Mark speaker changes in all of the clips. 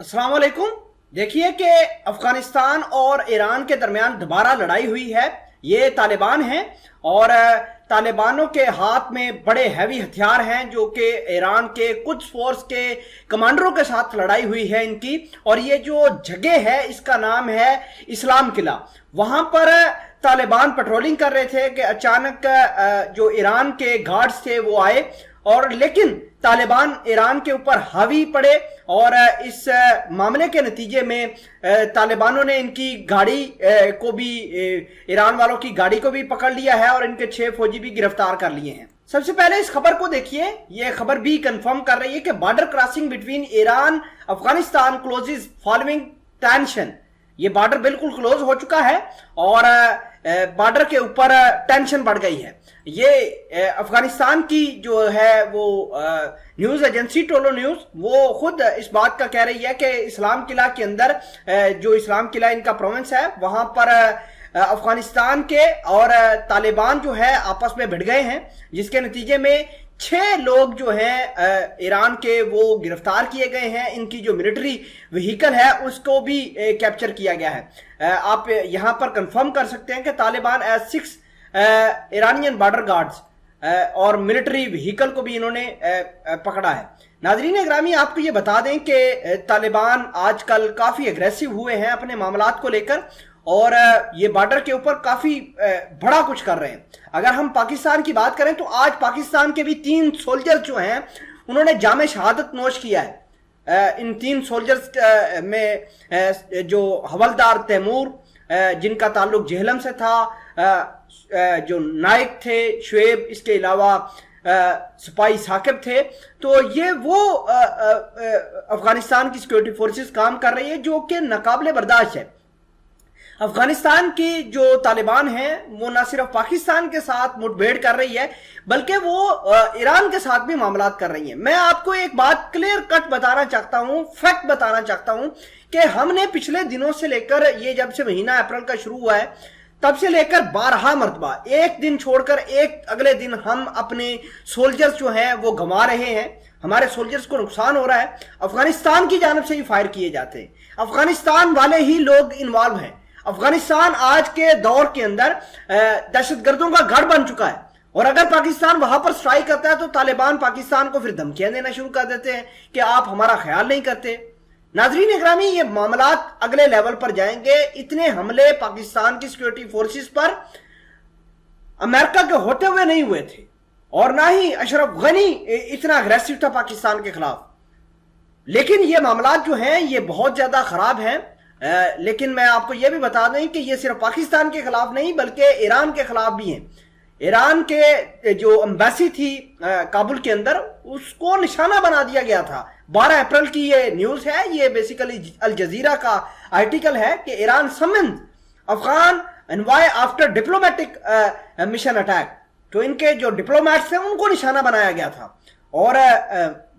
Speaker 1: अस्सलाम वालेकुम। देखिए कि अफगानिस्तान और ईरान के दरमियान दोबारा लड़ाई हुई है। ये तालिबान हैं और तालिबानों के हाथ में बड़े हैवी हथियार हैं जो कि ईरान के कुछ फोर्स के कमांडरों के साथ लड़ाई हुई है इनकी। और ये जो जगह है इसका नाम है इस्लाम किला। वहां पर तालिबान पेट्रोलिंग कर रहे थे कि अचानक जो ईरान के गार्ड्स थे वो आए और लेकिन तालिबान ईरान के ऊपर हावी पड़े और इस मामले के नतीजे में तालिबानों ने इनकी गाड़ी को भी, ईरान वालों की गाड़ी को भी पकड़ लिया है और इनके 6 फौजी भी गिरफ्तार कर लिए हैं। सबसे पहले इस खबर को देखिए। ये खबर भी कंफर्म कर रही है कि border crossing between Iran Afghanistan closes following tension. ये बॉर्डर बिल्कुल क्लोज हो चुका है और बॉर्डर के ऊपर टेंशन बढ़ गई है। ये अफगानिस्तान की जो है वो न्यूज एजेंसी टोलो न्यूज वो खुद इस बात का कह रही है कि इस्लाम किला के अंदर जो इस्लाम किला इनका प्रोविंस है वहां पर अफगानिस्तान के और तालिबान जो है आपस में भिड़ गए हैं, जिसके नतीजे में 6 लोग जो हैं ईरान के वो गिरफ्तार किए गए हैं। इनकी जो मिलिट्री व्हीकल है उसको भी कैप्चर किया गया है। आप यहां पर कंफर्म कर सकते हैं कि तालिबान 6 ईरानियन बॉर्डर गार्ड्स और मिलिट्री व्हीकल को भी इन्होंने पकड़ा है। नाजरीन ग्रामी, आपको ये बता दें कि तालिबान आजकल काफी एग्रेसिव हुए हैं अपने मामलात को लेकर और ये बॉर्डर के ऊपर काफी बड़ा कुछ कर रहे हैं। अगर हम पाकिस्तान की बात करें तो आज पाकिस्तान के भी 3 सोल्जर जो हैं उन्होंने जामे शहादत नोश किया है। इन 3 सोल्जर्स में जो हवलदार तैमूर जिनका ताल्लुक जेहलम से था, जो नायक थे शुएब, इसके अलावा सिपाही साकिब थे। तो ये वो अफगानिस्तान की सिक्योरिटी फोर्सेस काम कर रही है जो कि नाकाबिले बर्दाश्त है। अफगानिस्तान की जो तालिबान है वो न सिर्फ पाकिस्तान के साथ मुठभेड़ कर रही है बल्कि वो ईरान के साथ भी मामलात कर रही है। मैं आपको एक बात क्लियर कट बताना चाहता हूं, फैक्ट बताना चाहता हूं कि हमने पिछले दिनों से लेकर ये जब से महीना अप्रैल का शुरू हुआ है तब से लेकर 12 मरतबा, एक दिन छोड़कर एक अगले दिन हम अपने सोल्जर्स जो हैं वो गंवा रहे हैं। हमारे सोल्जर्स को नुकसान हो रहा है। अफगानिस्तान की जानब से ही फायर किए जाते हैं। अफगानिस्तान वाले ही लोग इन्वॉल्व हैं। अफगानिस्तान आज के दौर के अंदर दहशतगर्दों का गढ़ बन चुका है और अगर पाकिस्तान वहां पर स्ट्राइक करता है तो तालिबान पाकिस्तान को फिर धमकियां देना शुरू कर देते हैं कि आप हमारा ख्याल नहीं करते। नाजरीन इकरामी, ये मामलात अगले लेवल पर जाएंगे। इतने हमले पाकिस्तान की सिक्योरिटी फोर्सेस पर अमेरिका के होते हुए नहीं हुए थे और ना ही अशरफ गनी इतना अग्रेसिव था पाकिस्तान के खिलाफ। लेकिन ये मामलात जो हैं ये बहुत ज्यादा खराब हैं। लेकिन मैं आपको यह भी बता दें कि ये सिर्फ पाकिस्तान के खिलाफ नहीं बल्कि ईरान के खिलाफ भी हैं। ईरान के जो एम्बेसी थी काबुल के अंदर उसको निशाना बना दिया गया था। 12 अप्रैल की ये न्यूज है। ये बेसिकली अल जजीरा का आर्टिकल है कि Iran summons Afghan envoy after diplomatic mission attack. तो इनके जो डिप्लोमेट्स हैं उनको निशाना बनाया गया था और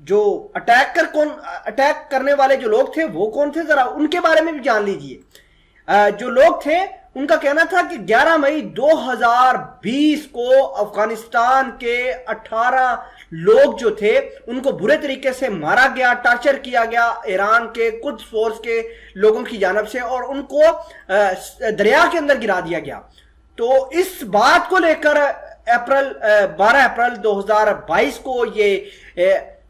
Speaker 1: जो अटैक करने वाले जो लोग थे वो कौन थे, जरा उनके बारे में भी जान लीजिए। जो लोग थे उनका कहना था कि 11 मई 2020 को अफगानिस्तान के 18 लोग जो थे उनको बुरे तरीके से मारा गया, टॉर्चर किया गया ईरान के कुछ फोर्स के लोगों की जानब से और उनको दरिया के अंदर गिरा दिया गया। तो इस बात को लेकर 12 अप्रैल 2022 को ये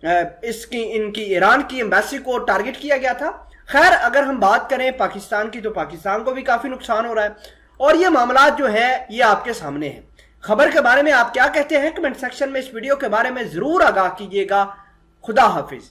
Speaker 1: इनकी ईरान की एम्बेसी को टारगेट किया गया था। खैर, अगर हम बात करें पाकिस्तान की तो पाकिस्तान को भी काफी नुकसान हो रहा है और ये मामलात जो है ये आपके सामने हैं। खबर के बारे में आप क्या कहते हैं कमेंट सेक्शन में इस वीडियो के बारे में जरूर आगाह कीजिएगा। खुदा हाफिज।